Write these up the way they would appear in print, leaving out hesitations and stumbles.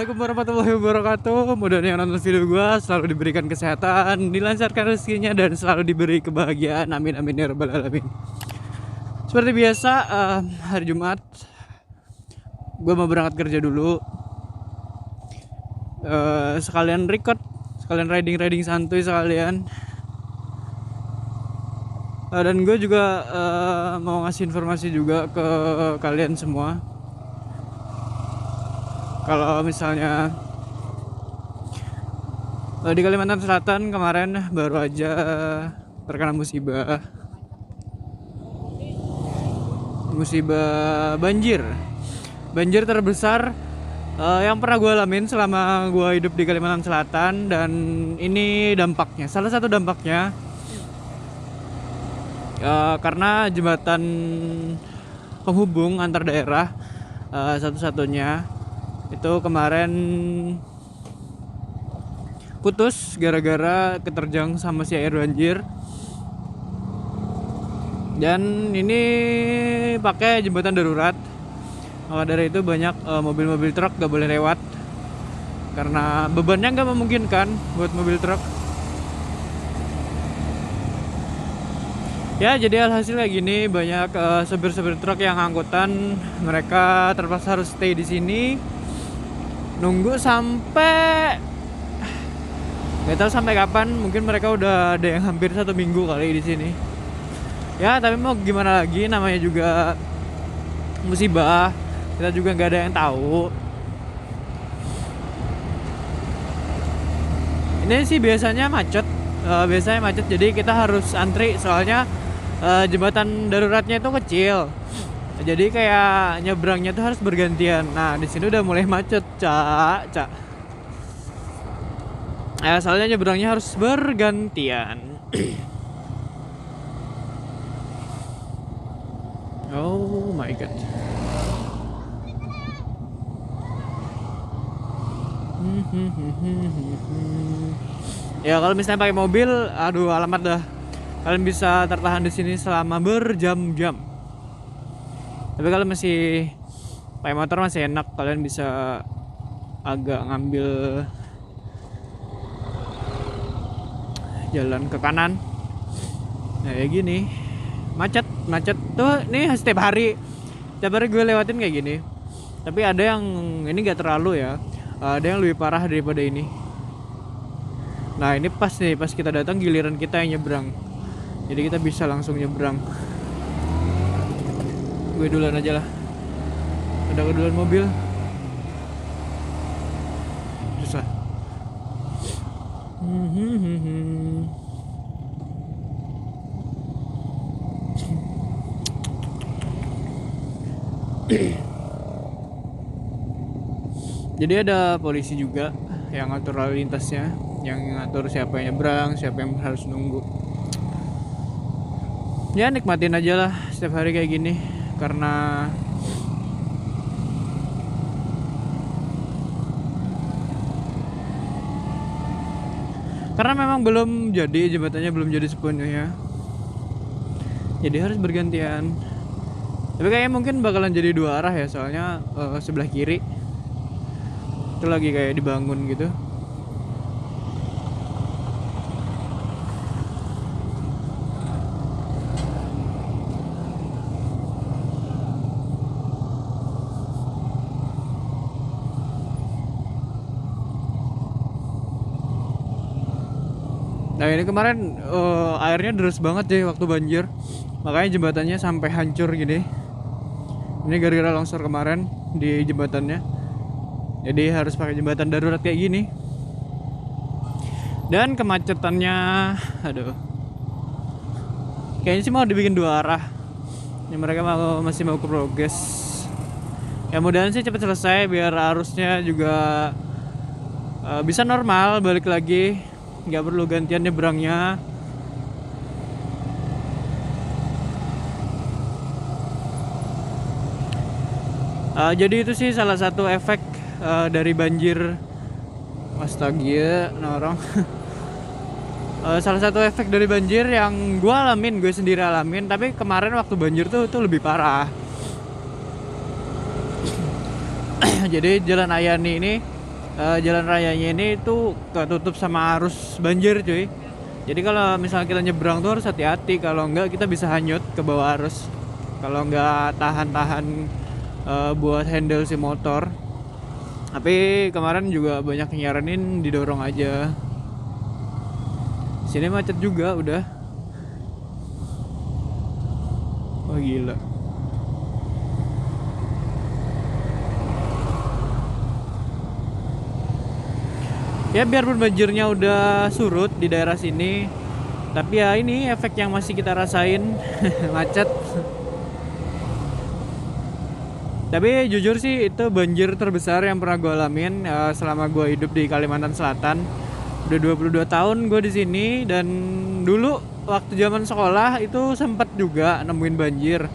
Assalamualaikum warahmatullahi wabarakatuh. Mudah-mudahan yang nonton video gue selalu diberikan kesehatan, dilancarkan rezekinya, dan selalu diberi kebahagiaan. Amin amin ya rabbal alamin. Seperti biasa, hari Jumat gue mau berangkat kerja dulu. Sekalian record, sekalian riding santuy sekalian. Dan gue juga mau ngasih informasi juga ke kalian semua. Kalau misalnya di Kalimantan Selatan kemarin baru aja terkena musibah banjir terbesar yang pernah gue alamin selama gue hidup di Kalimantan Selatan. Dan ini dampaknya, salah satu dampaknya karena jembatan penghubung antar daerah satu-satunya itu kemarin putus gara-gara keterjang sama si air banjir. Dan ini pakai jembatan darurat, maka dari itu banyak mobil-mobil truk gak boleh lewat karena bebannya gak memungkinkan buat mobil truk. Ya, jadi alhasil kayak gini, banyak sopir-sopir truk yang angkutan mereka terpaksa harus stay di sini nunggu sampai nggak tahu sampai kapan. Mungkin mereka udah ada yang hampir 1 minggu kali di sini. Ya, tapi mau gimana lagi, namanya juga musibah, kita juga nggak ada yang tahu. Ini sih biasanya macet, jadi kita harus antri soalnya jembatan daruratnya itu kecil. Jadi kayak nyebrangnya tuh harus bergantian. Nah, di sini udah mulai macet, Cak. Soalnya nyebrangnya harus bergantian. Oh my god. Ya kalau misalnya pakai mobil, aduh alamat dah. Kalian bisa tertahan di sini selama berjam-jam. Tapi kalau masih pakai motor masih enak, kalian bisa agak ngambil jalan ke kanan. Nah, kayak gini. Macet tuh nih setiap hari gue lewatin kayak gini. Tapi ada yang ini gak terlalu ya. Ada yang lebih parah daripada ini. Nah, ini pas kita datang giliran kita yang nyebrang. Jadi kita bisa langsung nyebrang. Gue duluan aja lah. Ada keduluan mobil. Susah. Jadi ada polisi juga yang ngatur lalu lintasnya, yang ngatur siapa yang nyebrang, siapa yang harus nunggu. Ya nikmatin aja lah setiap hari kayak gini, karena memang belum jadi, jembatannya belum jadi sepenuhnya. Jadi harus bergantian. Tapi kayaknya mungkin bakalan jadi 2 arah ya, soalnya sebelah kiri itu lagi kayak dibangun gitu. Nah, ini kemarin airnya deras banget deh waktu banjir, makanya jembatannya sampai hancur gini. Ini gara-gara longsor kemarin di jembatannya. Jadi harus pakai jembatan darurat kayak gini. Dan kemacetannya, aduh. Kayaknya sih mau dibikin 2 arah. Ini mereka masih mau progres. Ya mudahan sih cepat selesai biar arusnya juga bisa normal balik lagi. Nggak perlu gantian nyebrangnya. Jadi itu sih salah satu efek dari banjir. Astaga, norong. Salah satu efek dari banjir yang gue sendiri alamin. Tapi kemarin waktu banjir tuh lebih parah. Jadi Jalan Ayani ini jalan rayanya ini itu ketutup sama arus banjir cuy. Jadi kalau misalnya kita nyebrang tuh harus hati-hati, kalau enggak kita bisa hanyut ke bawah arus. Kalau enggak tahan-tahan buat handle si motor. Tapi kemarin juga banyak yang nyaranin didorong aja. Sini macet juga udah. Oh gila. Ya biarpun banjirnya udah surut di daerah sini, tapi ya ini efek yang masih kita rasain. Macet. Tapi jujur sih itu banjir terbesar yang pernah gue alamin selama gue hidup di Kalimantan Selatan. Udah 22 tahun gue di sini, dan dulu waktu zaman sekolah itu sempat juga nemuin banjir.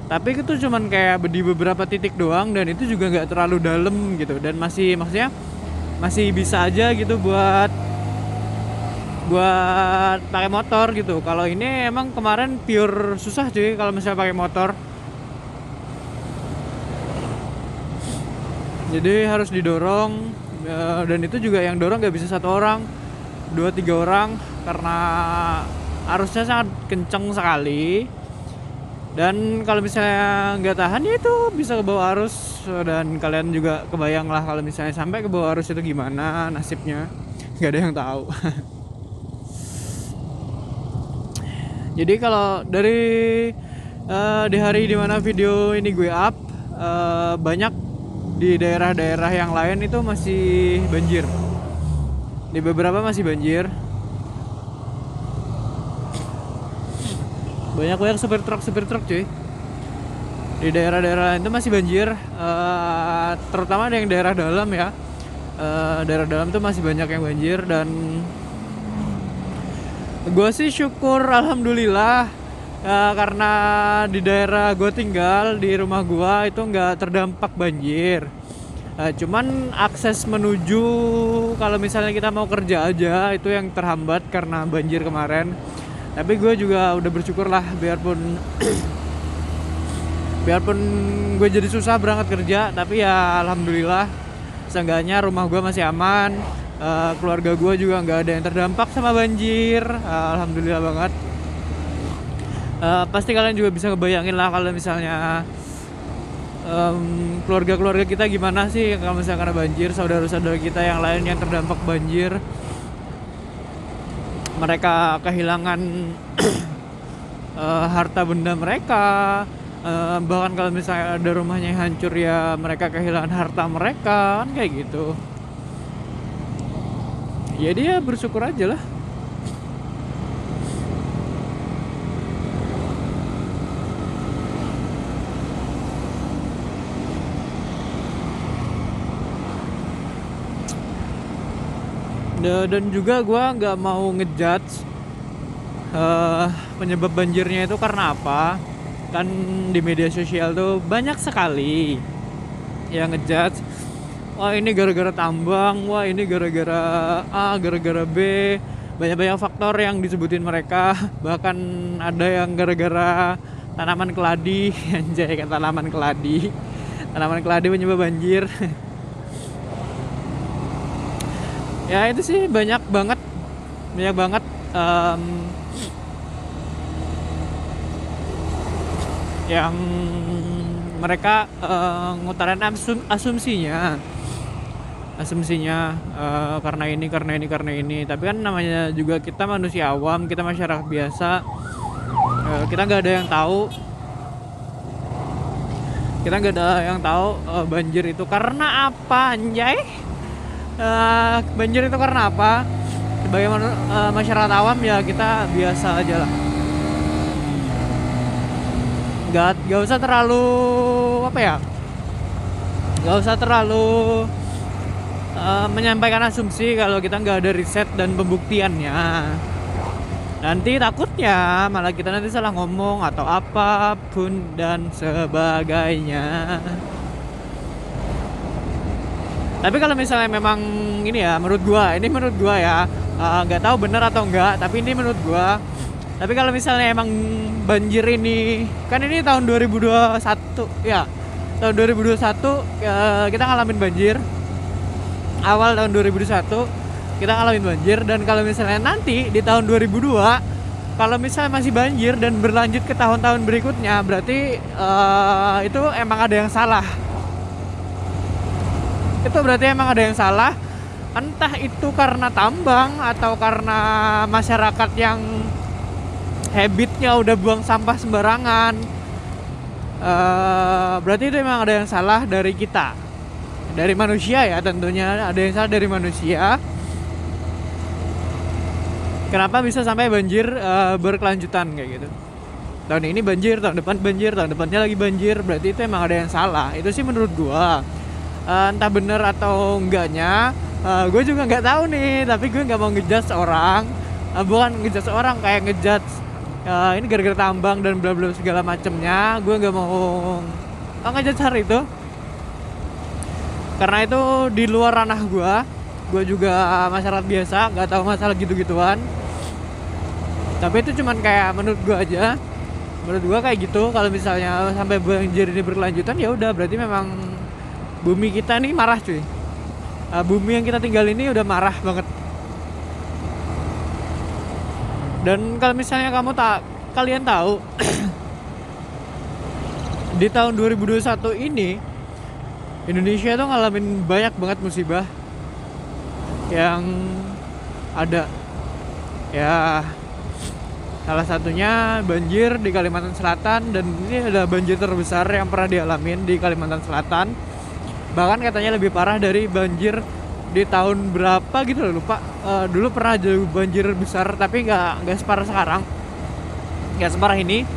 Tapi itu cuman kayak di beberapa titik doang, dan itu juga nggak terlalu dalam gitu, dan maksudnya masih bisa aja gitu buat pakai motor gitu. Kalau ini emang kemarin pure susah cuy kalau misalnya pakai motor. Jadi harus didorong, dan itu juga yang dorong nggak bisa satu orang, 2-3 orang, karena arusnya sangat kenceng sekali. Dan kalau misalnya nggak tahan ya itu bisa ke bawah arus, dan kalian juga kebayang lah kalau misalnya sampai ke bawah arus itu gimana nasibnya, nggak ada yang tahu. Jadi kalau dari di hari dimana video ini gue up, banyak di daerah-daerah yang lain itu masih banjir. Di beberapa masih banjir. Banyak supir truk cuy. Di daerah-daerah lain itu masih banjir, terutama ada yang daerah dalam ya. Daerah dalam tuh masih banyak yang banjir, dan gue sih syukur alhamdulillah karena di daerah gue tinggal, di rumah gue itu nggak terdampak banjir. Cuman akses menuju kalau misalnya kita mau kerja aja itu yang terhambat karena banjir kemarin. Tapi gue juga udah bersyukur lah, biarpun gue jadi susah berangkat kerja, tapi ya alhamdulillah seenggaknya rumah gue masih aman. Keluarga gue juga nggak ada yang terdampak sama banjir, alhamdulillah banget. Pasti kalian juga bisa ngebayangin lah kalau misalnya keluarga-keluarga kita gimana sih kalau misalnya kena banjir, saudara-saudara kita yang lain yang terdampak banjir. Mereka kehilangan harta benda mereka, bahkan kalau misalnya ada rumahnya yang hancur ya mereka kehilangan harta mereka, kan kayak gitu. Jadi ya bersyukur aja lah. Dan juga gue nggak mau ngejudge penyebab banjirnya itu karena apa. Kan di media sosial tuh banyak sekali yang ngejudge, wah ini gara-gara tambang, wah ini gara-gara A, gara-gara B. Banyak-banyak faktor yang disebutin mereka. Bahkan ada yang gara-gara tanaman keladi. Anjay, kan tanaman keladi penyebab banjir. Ya itu sih banyak banget yang mereka ngutarain asumsinya karena ini. Tapi kan namanya juga kita manusia awam, kita masyarakat biasa, kita nggak ada yang tahu banjir itu karena apa, anjay. Banjir itu karena apa? Sebagai masyarakat awam ya kita biasa aja lah. Gak usah terlalu menyampaikan asumsi kalau kita nggak ada riset dan pembuktiannya. Nanti takutnya malah kita nanti salah ngomong atau apapun dan sebagainya. Tapi kalau misalnya memang ini ya, menurut gua ya, nggak tahu benar atau enggak, tapi ini menurut gua. Tapi kalau misalnya emang banjir ini, kan ini tahun 2021 ya, tahun 2021 kita ngalamin banjir. awal tahun 2021 kita ngalamin banjir, dan kalau misalnya nanti di tahun 2002 kalau misalnya masih banjir dan berlanjut ke tahun-tahun berikutnya, berarti itu emang ada yang salah. Itu berarti emang ada yang salah, entah itu karena tambang atau karena masyarakat yang habitnya udah buang sampah sembarangan. Berarti itu emang ada yang salah dari kita, dari manusia ya, tentunya ada yang salah dari manusia. Kenapa bisa sampai banjir berkelanjutan kayak gitu? Tahun ini banjir, tahun depan banjir, tahun depannya lagi banjir. Berarti itu emang ada yang salah. Itu sih menurut gua. Entah bener atau enggaknya, gue juga nggak tahu nih. Tapi gue nggak mau ngejudge orang. Bukan ngejudge orang, kayak ngejudge ini gara-gara tambang dan bla bla segala macemnya. Gue nggak mau ngejudge hari itu, karena itu di luar ranah gue. Gue juga masyarakat biasa, nggak tahu masalah gitu-gituan. Tapi itu cuman kayak menurut gue aja. Menurut gue kayak gitu. Kalau misalnya sampai banjir ini berkelanjutan, ya udah berarti memang bumi kita nih marah cuy. Bumi yang kita tinggal ini udah marah banget. Dan kalau misalnya kalian tahu di tahun 2021 ini Indonesia tuh ngalamin banyak banget musibah yang ada. Ya, salah satunya banjir di Kalimantan Selatan, dan ini adalah banjir terbesar yang pernah dialamin di Kalimantan Selatan. Bahkan katanya lebih parah dari banjir di tahun berapa gitu loh, lupa. Dulu pernah ada banjir besar, tapi nggak separah sekarang, nggak separah ini.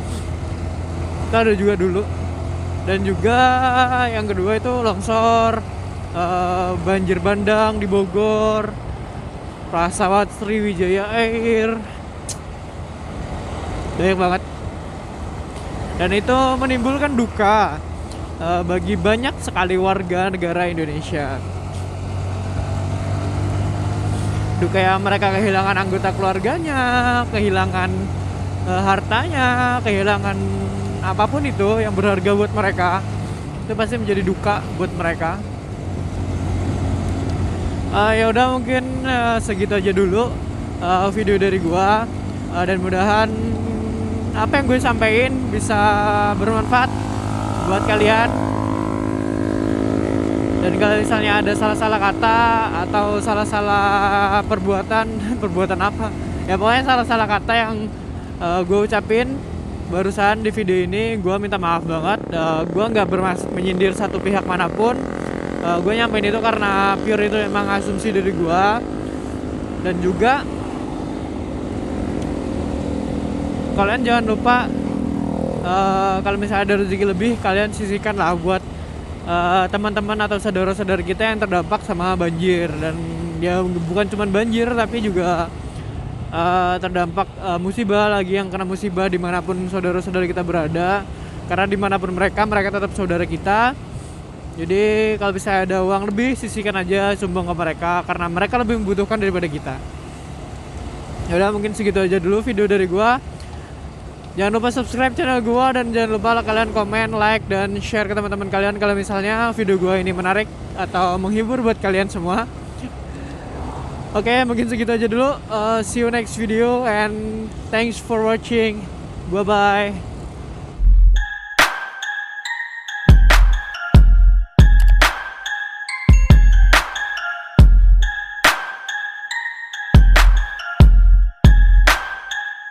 Itu ada juga dulu. Dan juga yang kedua itu longsor, banjir bandang di Bogor, pesawat Sriwijaya Air, banyak banget. Dan itu menimbulkan duka bagi banyak sekali warga negara Indonesia. Duka yang mereka kehilangan anggota keluarganya, kehilangan hartanya, kehilangan apapun itu yang berharga buat mereka. Itu pasti menjadi duka buat mereka. Ya udah, mungkin segitu aja dulu video dari gua, dan mudahan apa yang gue sampaikan bisa bermanfaat buat kalian. Dan kalau misalnya ada salah-salah kata atau salah-salah perbuatan apa ya, pokoknya salah-salah kata yang gue ucapin barusan di video ini, gue minta maaf banget. Gue nggak bermaksud menyindir satu pihak manapun. Gue nyampein itu karena pure itu memang asumsi dari gue. Dan juga kalian jangan lupa, kalau misalnya ada rezeki lebih, kalian sisihkan lah buat teman-teman atau saudara-saudara kita yang terdampak sama banjir. Dan ya bukan cuma banjir, tapi juga terdampak musibah lagi, yang kena musibah dimanapun saudara-saudara kita berada. Karena dimanapun mereka tetap saudara kita. Jadi kalau bisa ada uang lebih, sisihkan aja, sumbang ke mereka, karena mereka lebih membutuhkan daripada kita. Ya udah, mungkin segitu aja dulu video dari gua. Jangan lupa subscribe channel gua, dan jangan lupa kalian komen, like, dan share ke teman-teman kalian kalau misalnya video gua ini menarik atau menghibur buat kalian semua. Oke, mungkin segitu aja dulu. See you next video, and thanks for watching. Bye bye.